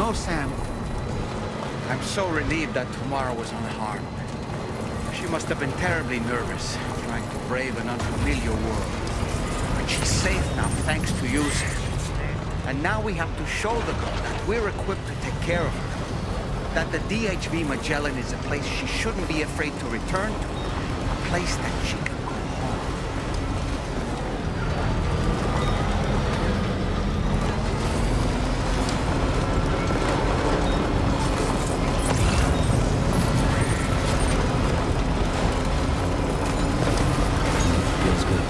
know, Sam, I'm so relieved that Tamara was unharmed. She must have been terribly nervous, trying to brave an unfamiliar world. But she's safe now, thanks to you, Sam. And now we have to show the girl that we're equipped to take care of her. That the DHV Magellan is a place she shouldn't be afraid to return to. A place that she can go home. Feels good.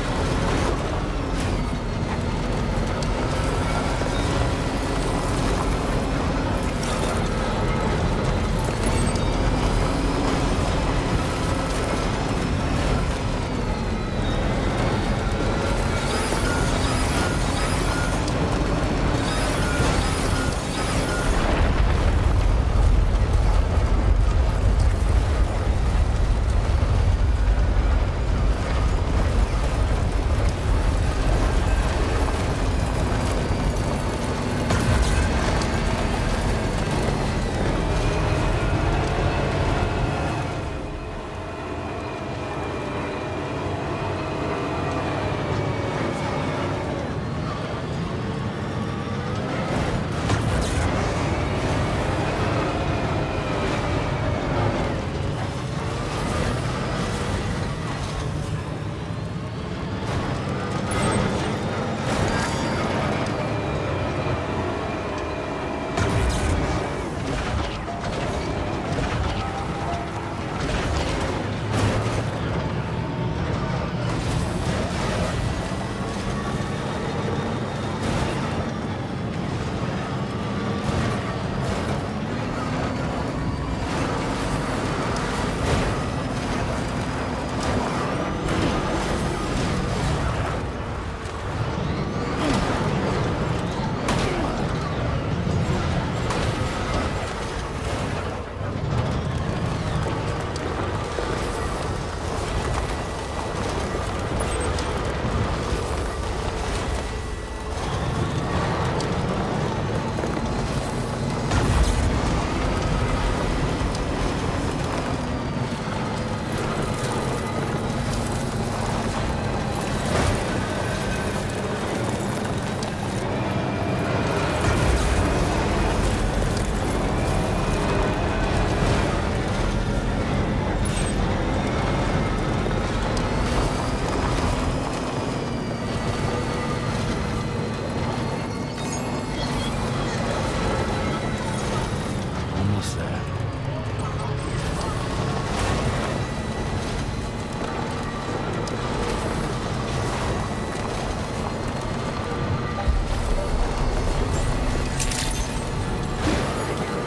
Almost there.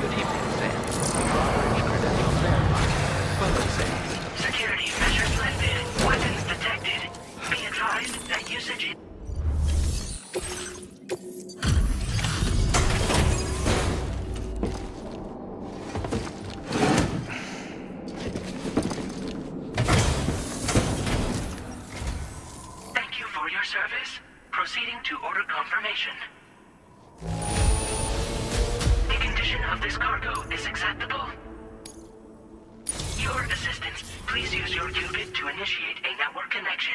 Good evening, Sam. Large credentials verified. Photo saved. Security measures lifted. Weapons detected. Be advised that usage... Thank you for your service. Proceeding to order confirmation. The condition of this cargo is acceptable. Your assistance, please use your qubit to initiate a network connection.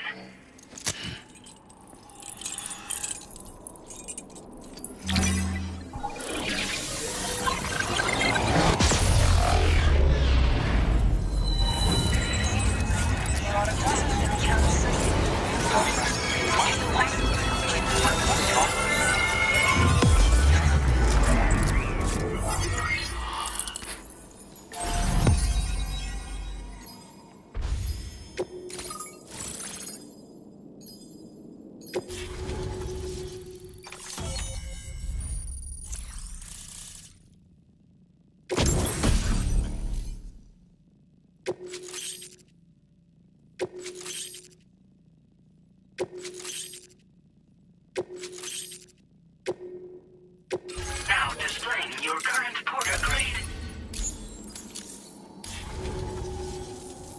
Now displaying your current porter grade.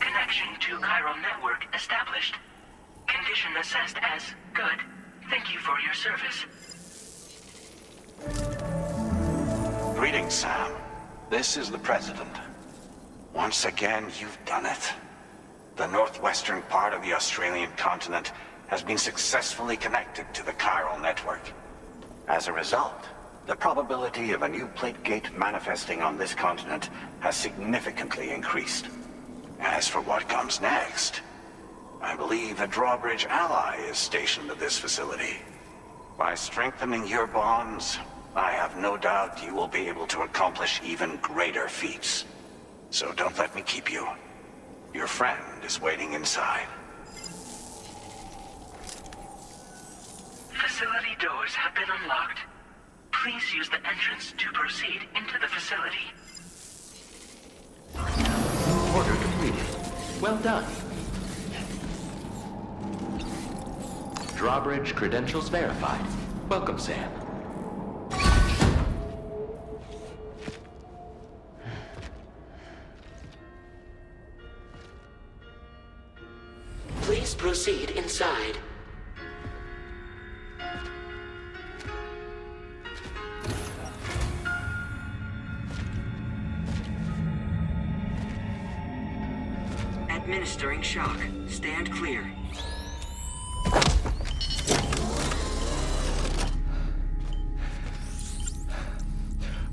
Connection to chiral network established. Condition assessed as good. Thank you for your service. Greetings, Sam. This is the President. Once again, you've done it. The northwestern part of the Australian continent has been successfully connected to the chiral network. As a result, the probability of a new plate gate manifesting on this continent has significantly increased. As for what comes next, I believe a drawbridge ally is stationed at this facility. By strengthening your bonds, I have no doubt you will be able to accomplish even greater feats. So don't let me keep you. Your friend is waiting inside. Facility doors have been unlocked. Please use the entrance to proceed into the facility. Order completed. Well done. Drawbridge credentials verified. Welcome, Sam. Please proceed inside. Administering shock. Stand clear.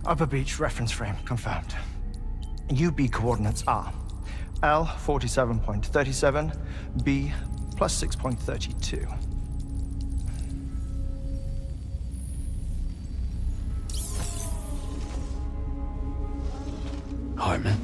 Upper beach reference frame confirmed. UB coordinates are L 47.37, B plus 6.32. Hartman?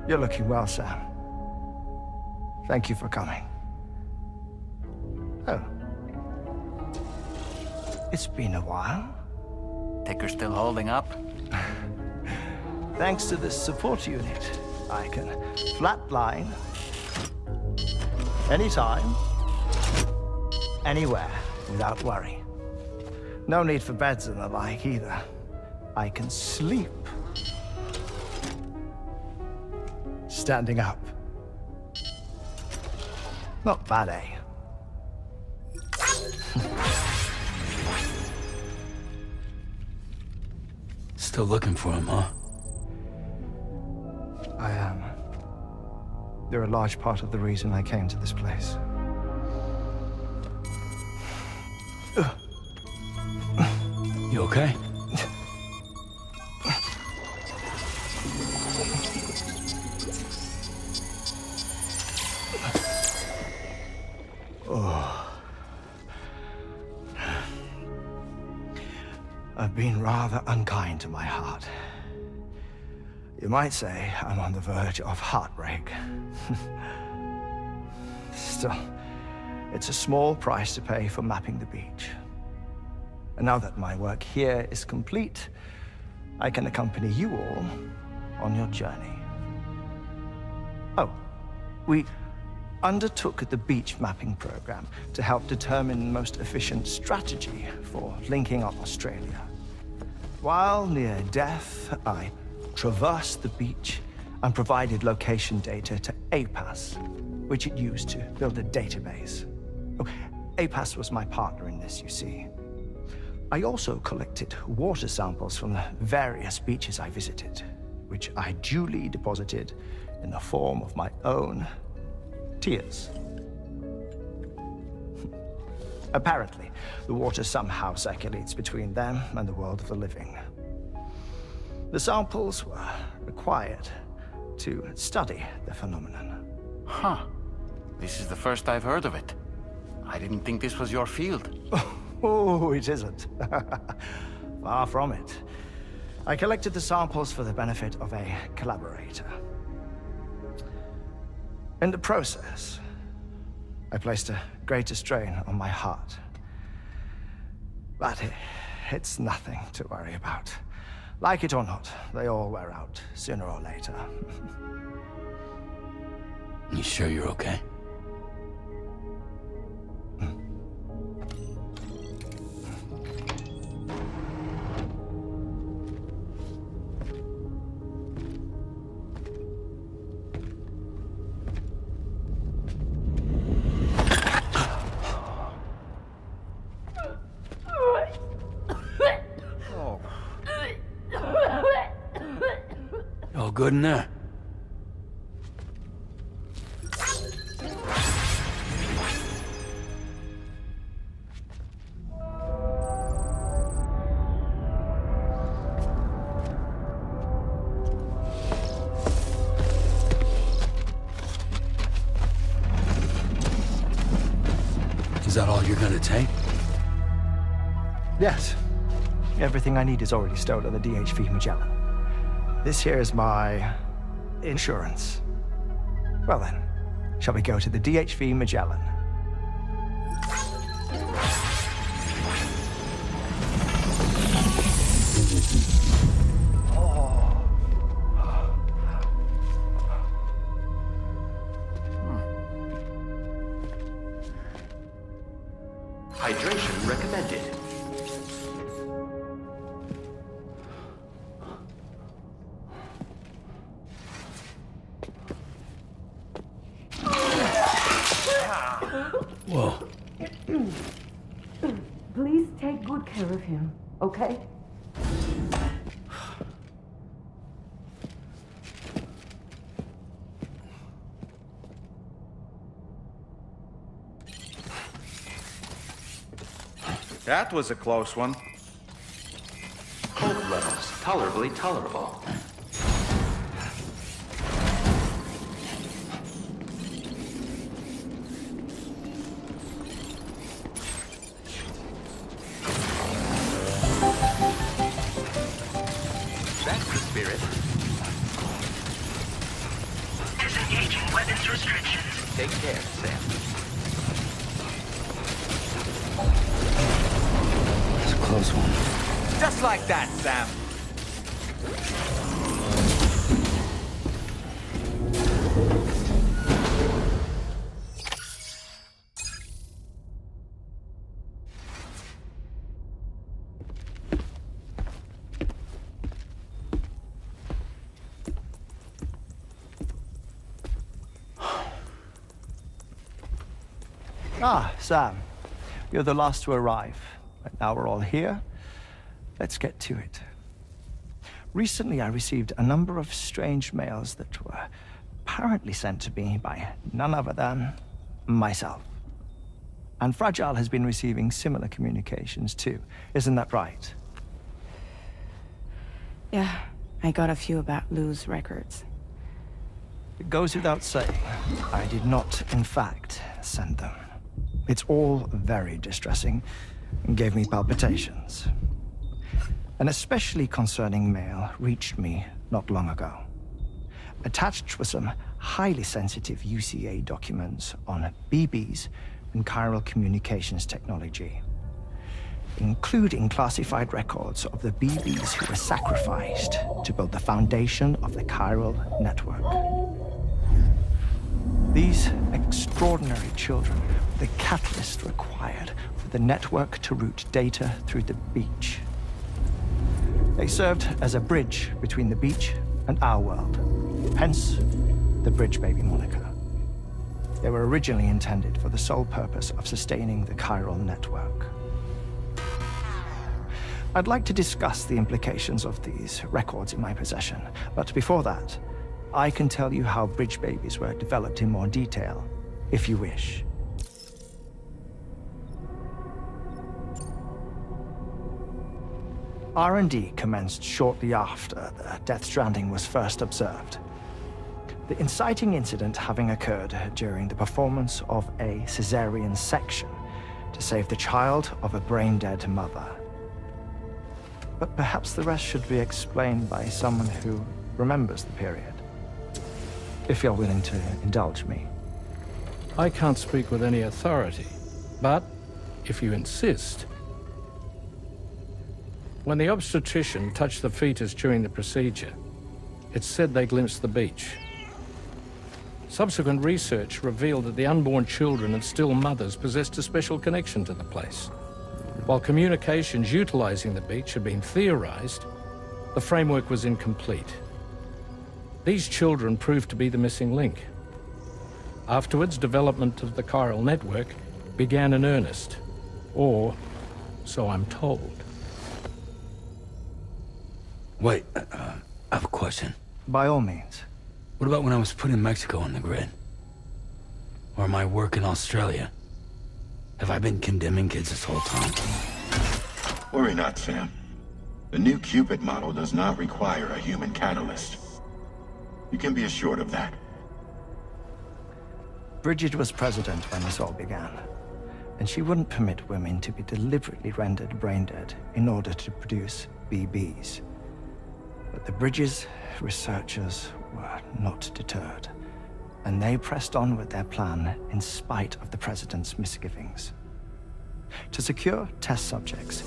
You're looking well, Sam. Thank you for coming. Oh. It's been a while. Ticker still holding up? Thanks to this support unit, I can flatline anytime, anywhere, without worry. No need for beds and the like either. I can sleep standing up. Not bad, eh? Still looking for him, huh? I am. They're a large part of the reason I came to this place. You okay? I've been rather unkind to my heart. You might say I'm on the verge of heartbreak. Still, it's a small price to pay for mapping the beach. And now that my work here is complete, I can accompany you all on your journey. Oh, we undertook the beach mapping program to help determine the most efficient strategy for linking up Australia. While near death, I traversed the beach and provided location data to APAS, which it used to build a database. Oh, APAS was my partner in this, you see. I also collected water samples from the various beaches I visited, which I duly deposited in the form of my own tears. Apparently, the water somehow circulates between them and the world of the living. The samples were required to study the phenomenon. Huh. This is the first I've heard of it. I didn't think this was your field. Oh, it isn't. Far from it. I collected the samples for the benefit of a collaborator. In the process, I placed a greater strain on my heart. But it's nothing to worry about. Like it or not, they all wear out, sooner or later. You sure you're okay? good in there? Is that all you're gonna take? Yes. Everything I need is already stored on the DHV Magellan. This here is my insurance. Well then, shall we go to the DHV Magellan? Hydration recommended. Whoa. Please take good care of him, okay? That was a close one. Cold levels tolerably tolerable. That's the spirit. Disengaging weapons restrictions. Take care, Sam. It's a close one. Just like that, Sam. Ah, Sam. You're the last to arrive. But now we're all here. Let's get to it. Recently, I received a number of strange mails that were apparently sent to me by none other than myself. And Fragile has been receiving similar communications too. Isn't that right? Yeah, I got a few about Lou's records. It goes without saying, I did not, in fact, send them. It's all very distressing and gave me palpitations. An especially concerning mail reached me not long ago. Attached were some highly sensitive UCA documents on BBs and chiral communications technology, including classified records of the BBs who were sacrificed to build the foundation of the chiral network. These extraordinary children were the catalyst required for the network to route data through the beach. They served as a bridge between the beach and our world, hence the Bridge Baby moniker. They were originally intended for the sole purpose of sustaining the chiral network. I'd like to discuss the implications of these records in my possession, but before that, I can tell you how Bridge Babies were developed in more detail, if you wish. R&D commenced shortly after the Death Stranding was first observed. The inciting incident having occurred during the performance of a cesarean section to save the child of a brain-dead mother. But perhaps the rest should be explained by someone who remembers the period. If you're willing to indulge me. I can't speak with any authority, but if you insist. When the obstetrician touched the fetus during the procedure, it's said they glimpsed the beach. Subsequent research revealed that the unborn children and still mothers possessed a special connection to the place. While communications utilizing the beach had been theorized, the framework was incomplete. These children proved to be the missing link. Afterwards, development of the chiral network began in earnest, or so I'm told. Wait, I have a question. By all means. What about when I was put in Mexico on the grid? Or my work in Australia? Have I been condemning kids this whole time? Worry not, Sam. The new Cupid model does not require a human catalyst. You can be assured of that. Bridget was president when this all began, and she wouldn't permit women to be deliberately rendered brain dead in order to produce BBs. But the Bridges researchers were not deterred, and they pressed on with their plan in spite of the president's misgivings. To secure test subjects,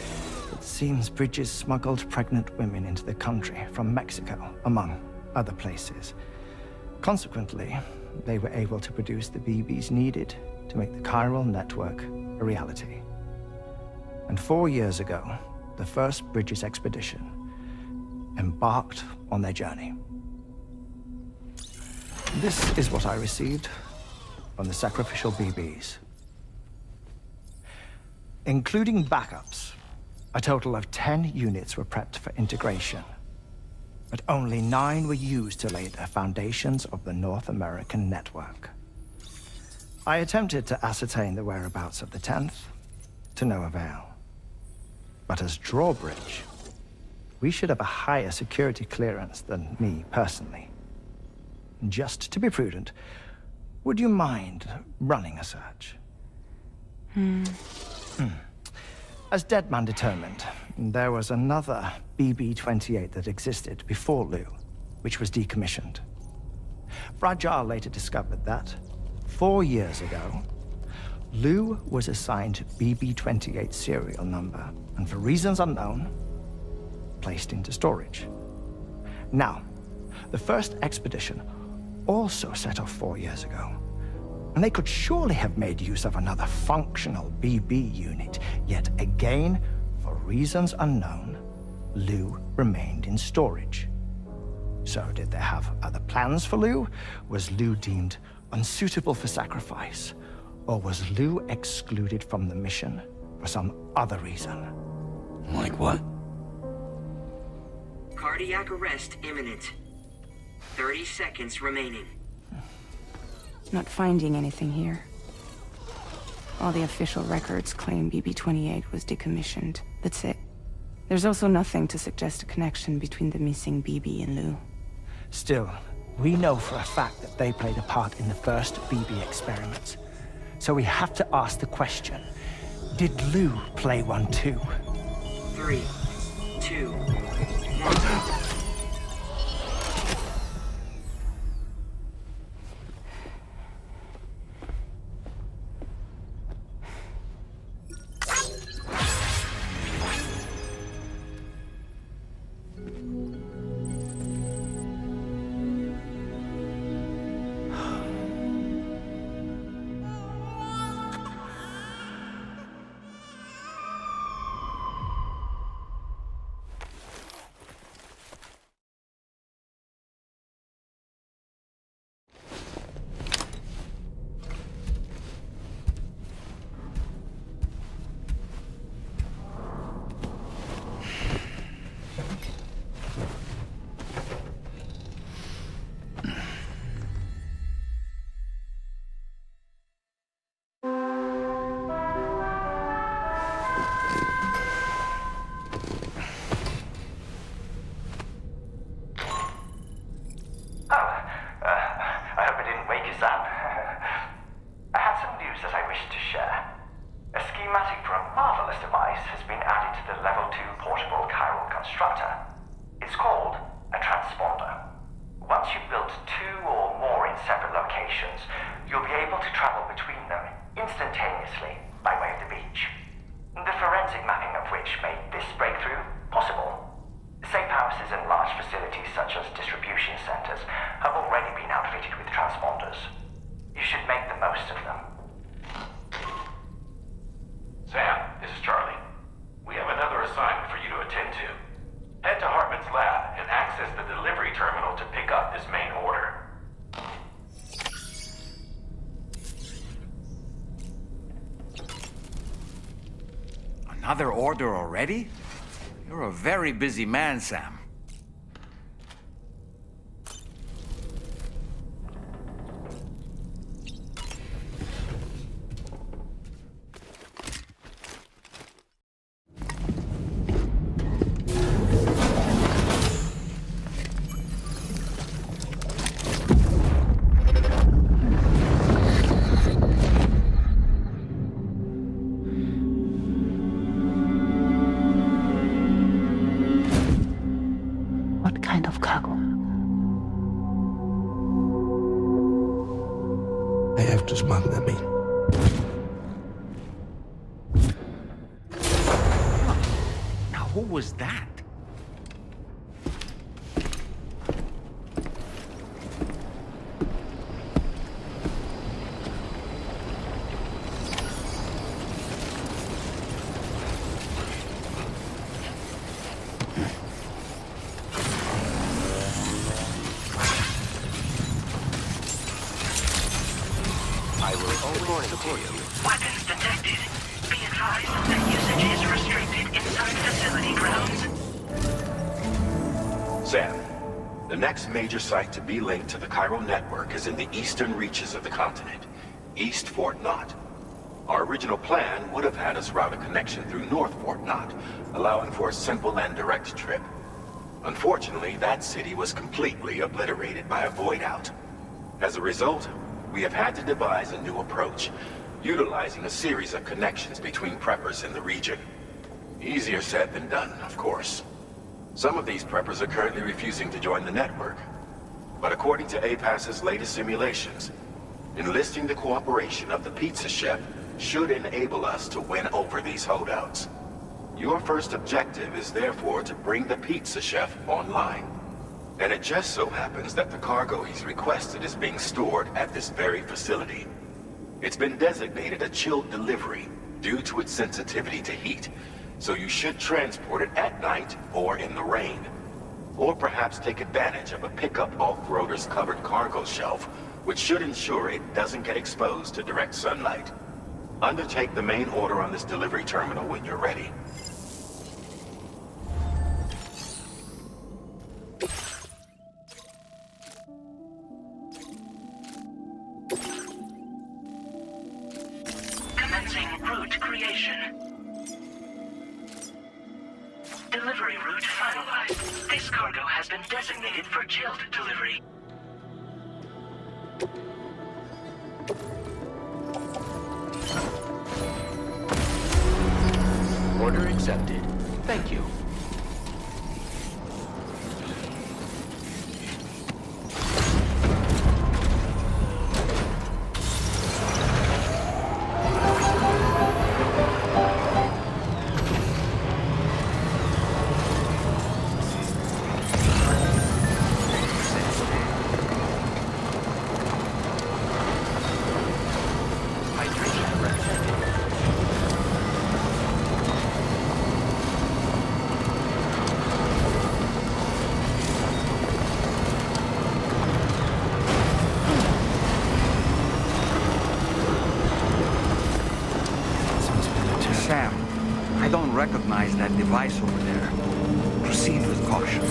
it seems Bridges smuggled pregnant women into the country from Mexico, among other places. Consequently, they were able to produce the BBs needed to make the chiral network a reality. And 4 years ago, the first Bridges expedition embarked on their journey. This is what I received from the sacrificial BBs. Including backups, a total of 10 units were prepped for integration, but only 9 were used to lay the foundations of the North American network. I attempted to ascertain the whereabouts of the 10th, to no avail. But as drawbridge, we should have a higher security clearance than me personally. Just to be prudent, would you mind running a search? As Deadman determined, there was another BB-28 that existed before Lou, which was decommissioned. Fragile later discovered that, 4 years ago, Lou was assigned BB-28 serial number, and for reasons unknown, placed into storage. Now, the first expedition also set off 4 years ago, and they could surely have made use of another functional BB unit, yet again, for reasons unknown, Lou remained in storage. So did they have other plans for Lou? Was Lou deemed unsuitable for sacrifice? Or was Lou excluded from the mission for some other reason? Like what? Cardiac arrest imminent. 30 seconds remaining. Not finding anything here. All the official records claim BB-28 was decommissioned. That's it. There's also nothing to suggest a connection between the missing BB and Lou. Still, we know for a fact that they played a part in the first BB experiments. So we have to ask the question, did Lou play one too? 3, 2, 1. Another order already? You're a very busy man, Sam. cargo. I have to smuggle them in. Now, who was that? Weapons detected. Be advised that usage is restricted inside facility grounds. Sam, the next major site to be linked to the Cairo network is in the eastern reaches of the continent, East Fort Knot. Our original plan would have had us route a connection through North Fort Knot, allowing for a simple and direct trip. Unfortunately, that city was completely obliterated by a void out. As a result, we have had to devise a new approach, utilizing a series of connections between preppers in the region. Easier said than done, of course. Some of these preppers are currently refusing to join the network. But according to APAS's latest simulations, enlisting the cooperation of the pizza chef should enable us to win over these holdouts. Your first objective is therefore to bring the pizza chef online. And it just so happens that the cargo he's requested is being stored at this very facility. It's been designated a chilled delivery due to its sensitivity to heat, so you should transport it at night or in the rain. Or perhaps take advantage of a pickup off-roader's covered cargo shelf, which should ensure it doesn't get exposed to direct sunlight. Undertake the main order on this delivery terminal when you're ready. Commencing route creation. Delivery route finalized. This cargo has been designated for chilled delivery. Order accepted. Thank you. Sam, I don't recognize that device over there. Proceed with caution.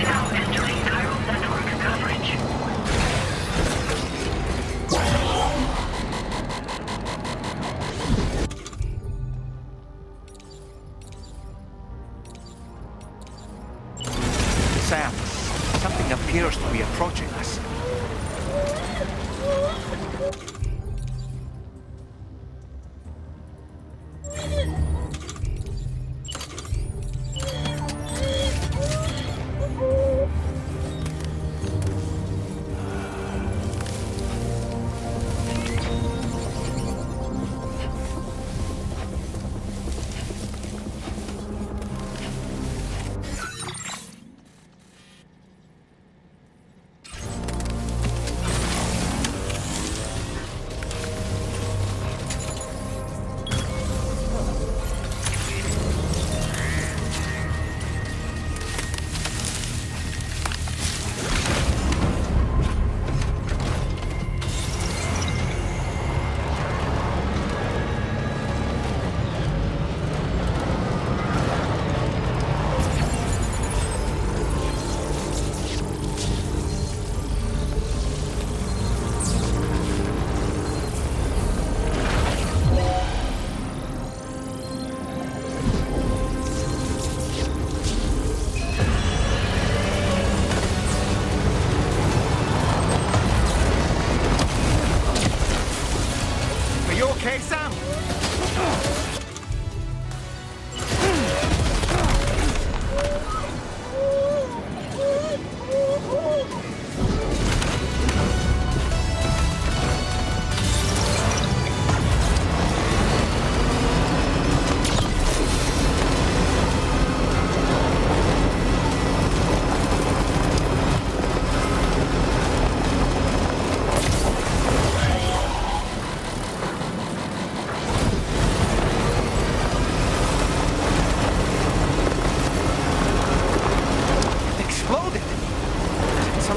Now entering Cairo network coverage. Sam, something appears to be approaching us.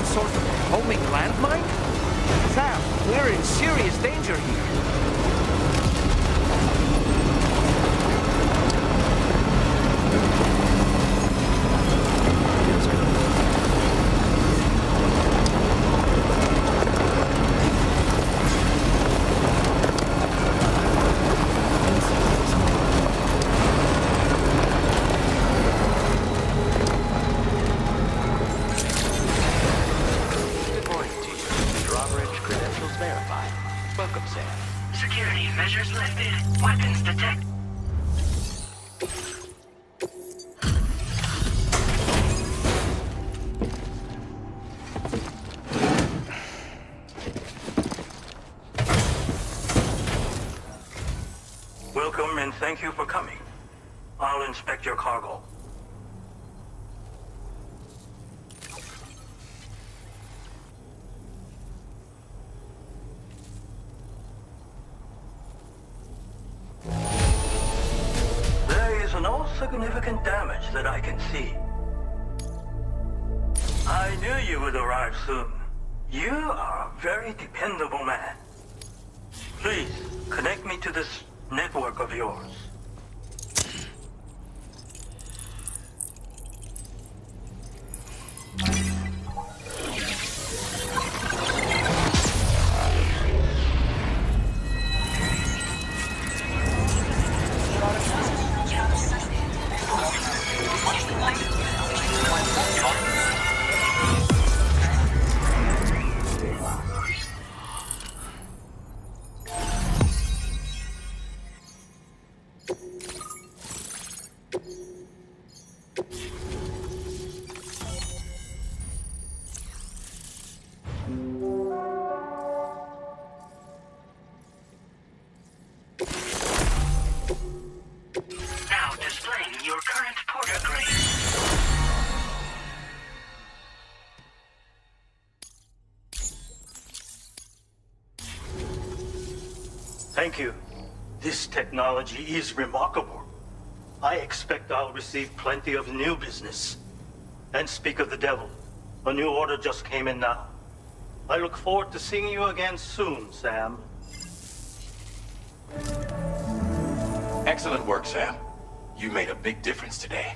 some sort of homing landmine? Sam, we're in serious danger here. Good morning to you. Drawbridge credentials verified. Welcome, Sam. Security measures lifted. Weapons detected. Welcome and thank you for coming. I'll inspect your cargo. There is no significant damage that I can see. I knew you would arrive soon. You are a very dependable man. Please, connect me to this network of yours. Now displaying your current porter grade. Thank you. This technology is remarkable. I expect I'll receive plenty of new business. And speak of the devil, a new order just came in now. I look forward to seeing you again soon, Sam. Excellent work, Sam. You made a big difference today.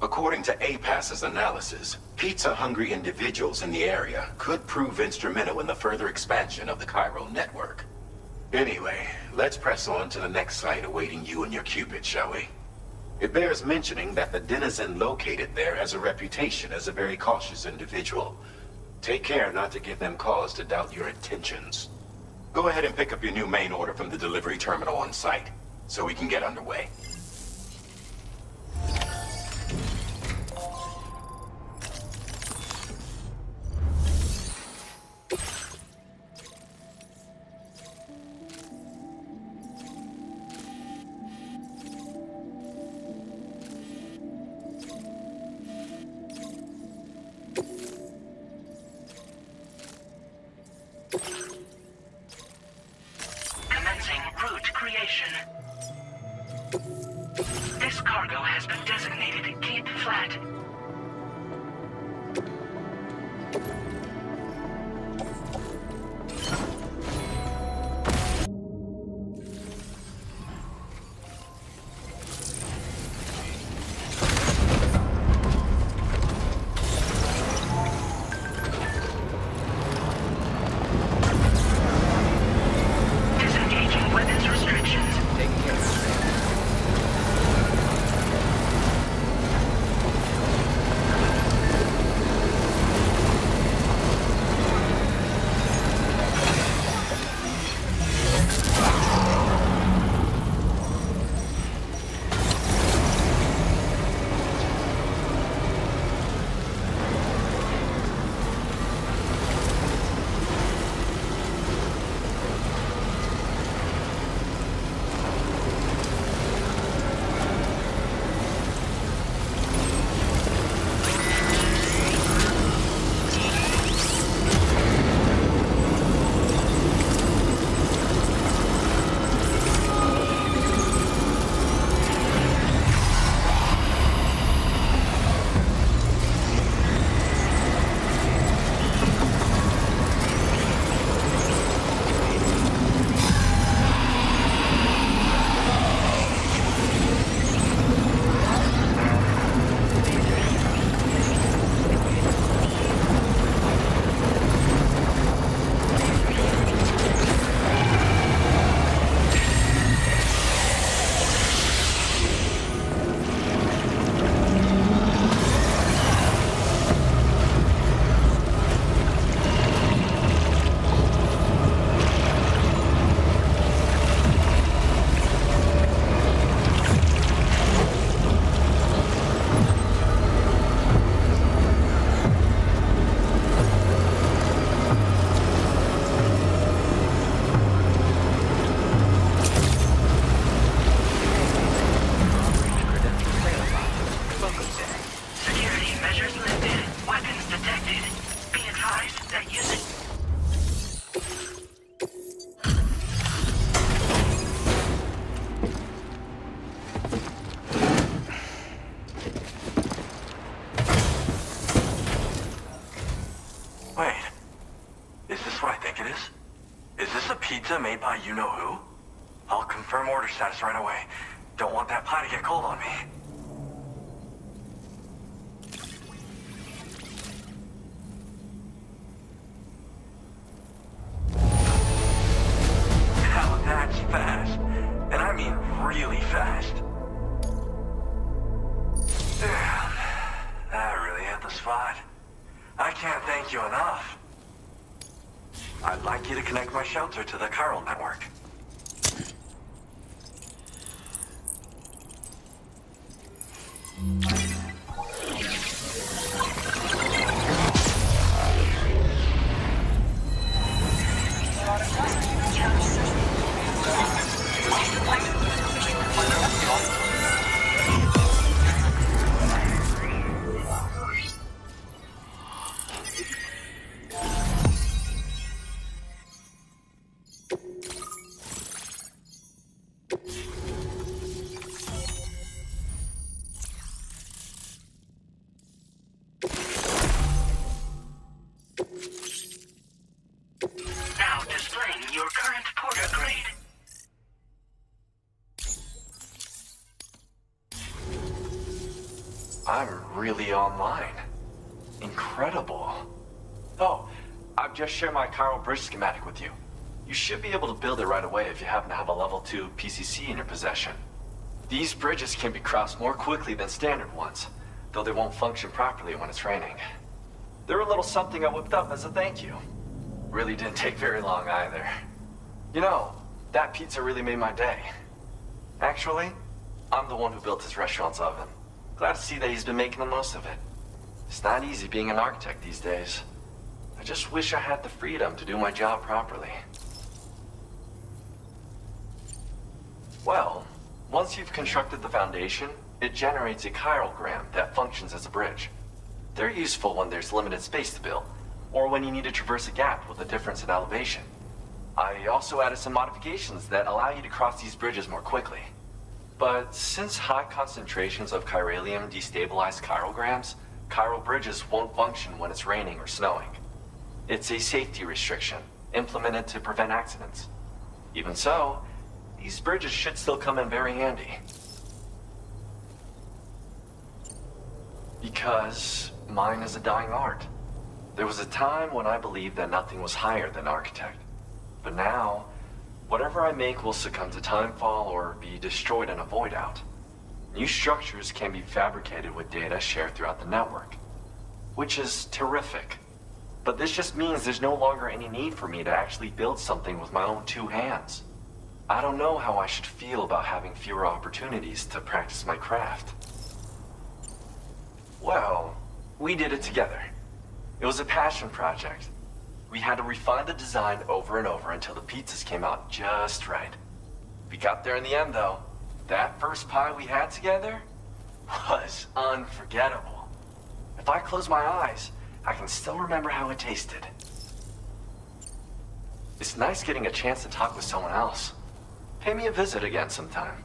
According to APAS's analysis, pizza-hungry individuals in the area could prove instrumental in the further expansion of the Cairo network. Anyway, let's press on to the next site awaiting you and your Cupid, shall we? It bears mentioning that the denizen located there has a reputation as a very cautious individual. Take care not to give them cause to doubt your intentions. Go ahead and pick up your new main order from the delivery terminal on site, so we can get underway. Commencing route creation. detected. Be advised that using... Wait. Is this what I think it is? Is this a pizza made by you-know-who? I'll confirm order status right away. Don't want that pie to get cold on me. Now that's fast. And I mean really fast. Damn. That really hit the spot. I can't thank you enough. I'd like you to connect my shelter to the chiral network. Now displaying your current porter grade. I'm really online. Incredible. Oh, I've just shared my chiral bridge schematic with you. You should be able to build it right away if you happen to have a level 2 PCC in your possession. These bridges can be crossed more quickly than standard ones, though they won't function properly when it's raining. They're a little something I whipped up as a thank you. Really didn't take very long either. You know, that pizza really made my day. Actually, I'm the one who built his restaurant's oven. Glad to see that he's been making the most of it. It's not easy being an architect these days. I just wish I had the freedom to do my job properly. Well, once you've constructed the foundation, it generates a chirogram that functions as a bridge. They're useful when there's limited space to build, or when you need to traverse a gap with a difference in elevation. I also added some modifications that allow you to cross these bridges more quickly. But since high concentrations of chiralium destabilize chirograms, chiral bridges won't function when it's raining or snowing. It's a safety restriction, implemented to prevent accidents. Even so, these bridges should still come in very handy. Because mine is a dying art. There was a time when I believed that nothing was higher than architect. But now, whatever I make will succumb to timefall or be destroyed in a void out. New structures can be fabricated with data shared throughout the network, which is terrific. But this just means there's no longer any need for me to actually build something with my own 2 hands. I don't know how I should feel about having fewer opportunities to practice my craft. Well, we did it together. It was a passion project. We had to refine the design over and over until the pizzas came out just right. We got there in the end, though. That first pie we had together was unforgettable. If I close my eyes, I can still remember how it tasted. It's nice getting a chance to talk with someone else. Pay me a visit again sometime.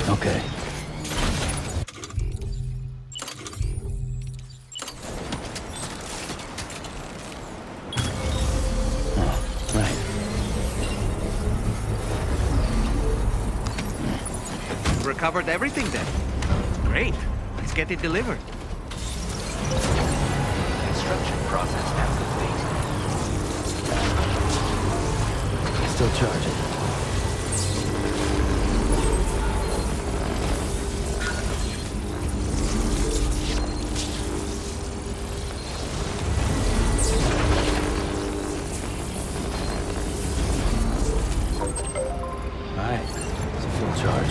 Okay. Oh, right. Recovered everything then. Great. Let's get it delivered. Construction process now complete. Still charging. Alright, it's a full charge.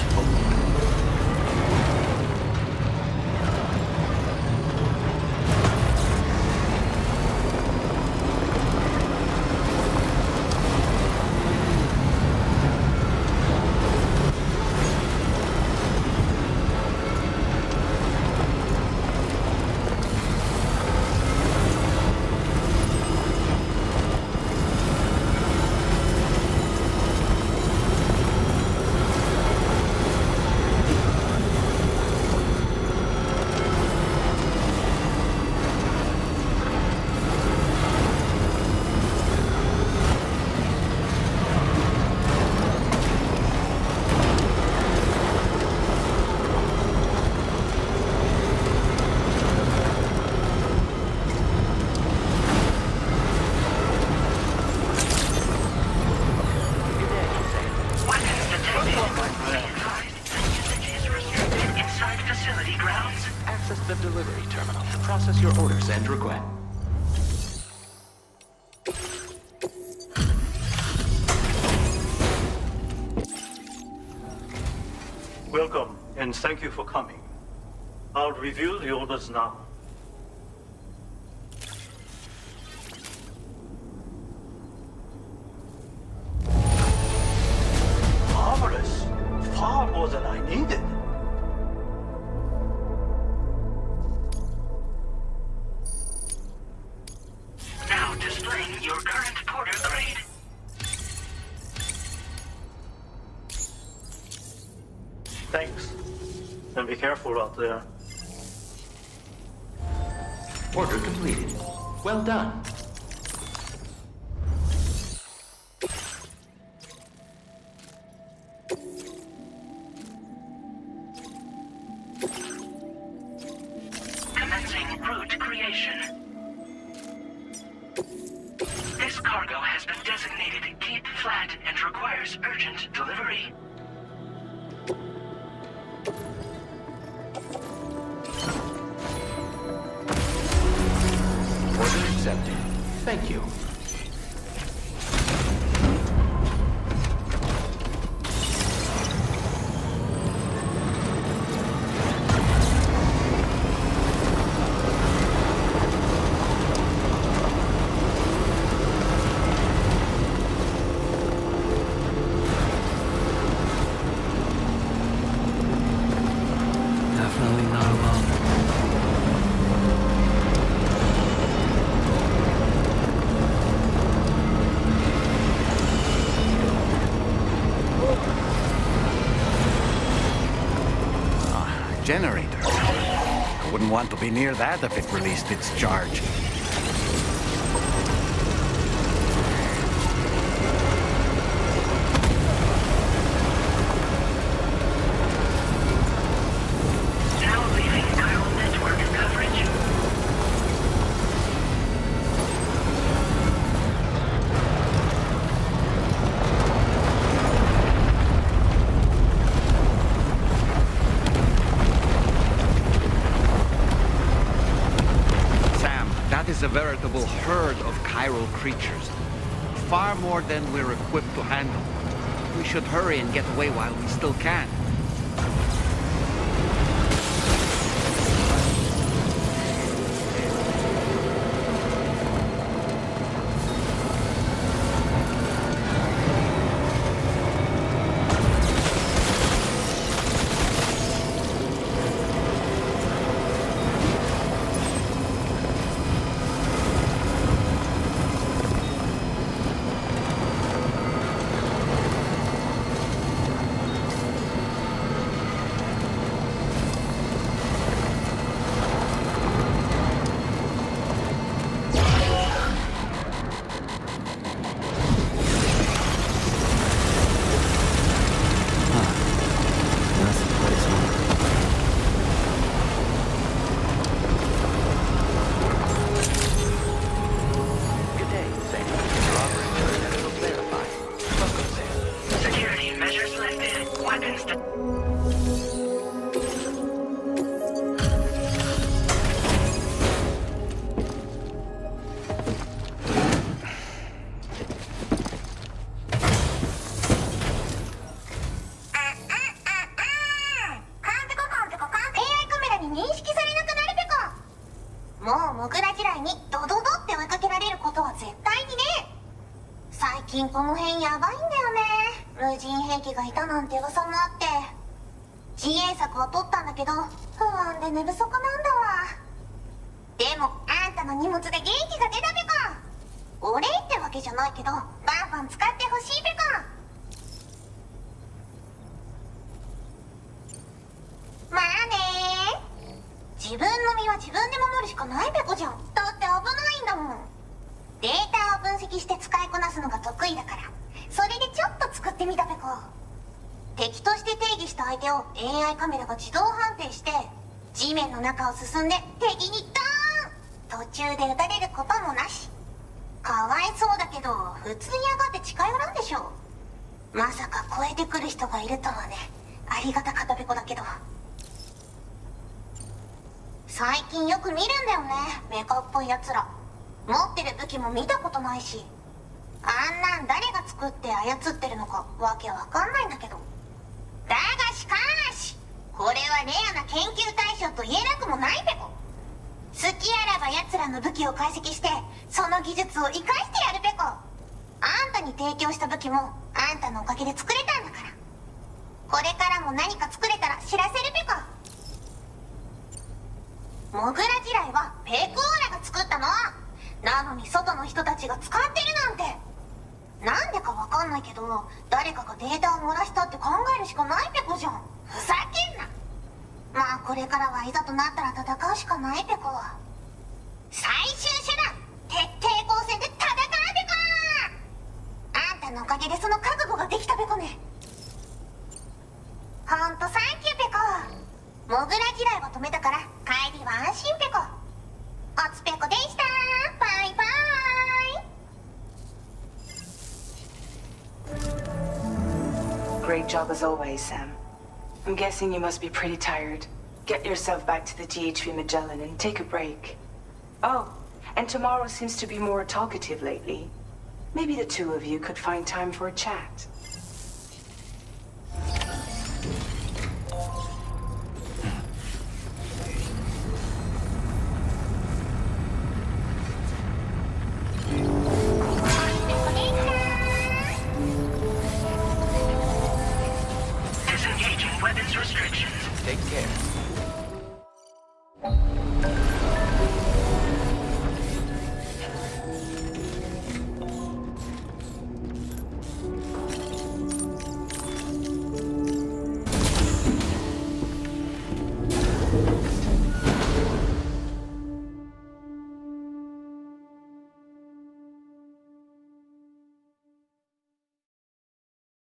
Weapons detected. Usage is restricted inside facility grounds. Access the delivery terminal to process your orders and request. Welcome, and thank you for coming. I'll review the orders now. Marvelous! Far more than I needed. Now displaying your current porter grade. Thanks. And be careful out there. Order completed. Well done. Commencing route creation. This cargo has been designated Keep Flat and requires urgent delivery. Order accepted. Thank you. Definitely not alone. Generator. I wouldn't want to be near that if it released its charge. Now leaving chiral network coverage. Sam, that is a veritable herd of chiral creatures. Far more than we're equipped to handle. We should hurry and get away while we still can. 近この辺やばいんだよね。無人兵器がいたなんて噂もあって。自衛策は取ったんだけど、不安で寝不足なんだわ。でもあんたの荷物で元気が出たべか。お礼ってわけじゃないけど、バンバン使ってほしいべか。まあねー。自分の身は自分で守るしかないべこじゃん。だって危ないんだもん。データを分析して使いこなすのが得意だから、それでちょっと作ってみたべこ。敵として定義した相手を AI カメラが自動判定して、地面の中を進んで敵にドーン。途中で撃たれることもなし。かわいそうだけど、普通に上がって近寄らんでしょ。まさか超えてくる人がいるとはね。ありがたかったべこだけど。最近よく見るんだよね、メカっぽいやつら。持ってる武器も見たことないし。あんなん誰が作って操ってるのかわけわかんないんだけど。だがしかし、これはレアな研究対象と言えなくもないべこ。好きあらば奴らの武器を解析して、その技術を活かしてやるべこ。あんたに提供した武器もあんたのおかげで作れたんだから。これからも何か作れたら知らせるべこ。モグラ地雷はペクオーラが作ったの。なのに外の人たちが使ってるなんて。なんでかわかんないけど、誰かがデータを漏らしたって考えるしかないペコじゃん。ふざけんな。まあこれからはいざとなったら戦うしかないペコ。最終手段、徹底抗戦で戦うペコ。あんたのおかげでその覚悟ができたペコね。ほんとサンキューペコ。モグラ地雷は止めたから帰りは安心ペコ。おつペコでした。バイバイ。Great job as always, Sam. I'm guessing you must be pretty tired. Get yourself back to the GHV Magellan and take a break. Oh, and tomorrow seems to be more talkative lately. Maybe the two of you could find time for a chat. Disengaging weapons restrictions. Take care.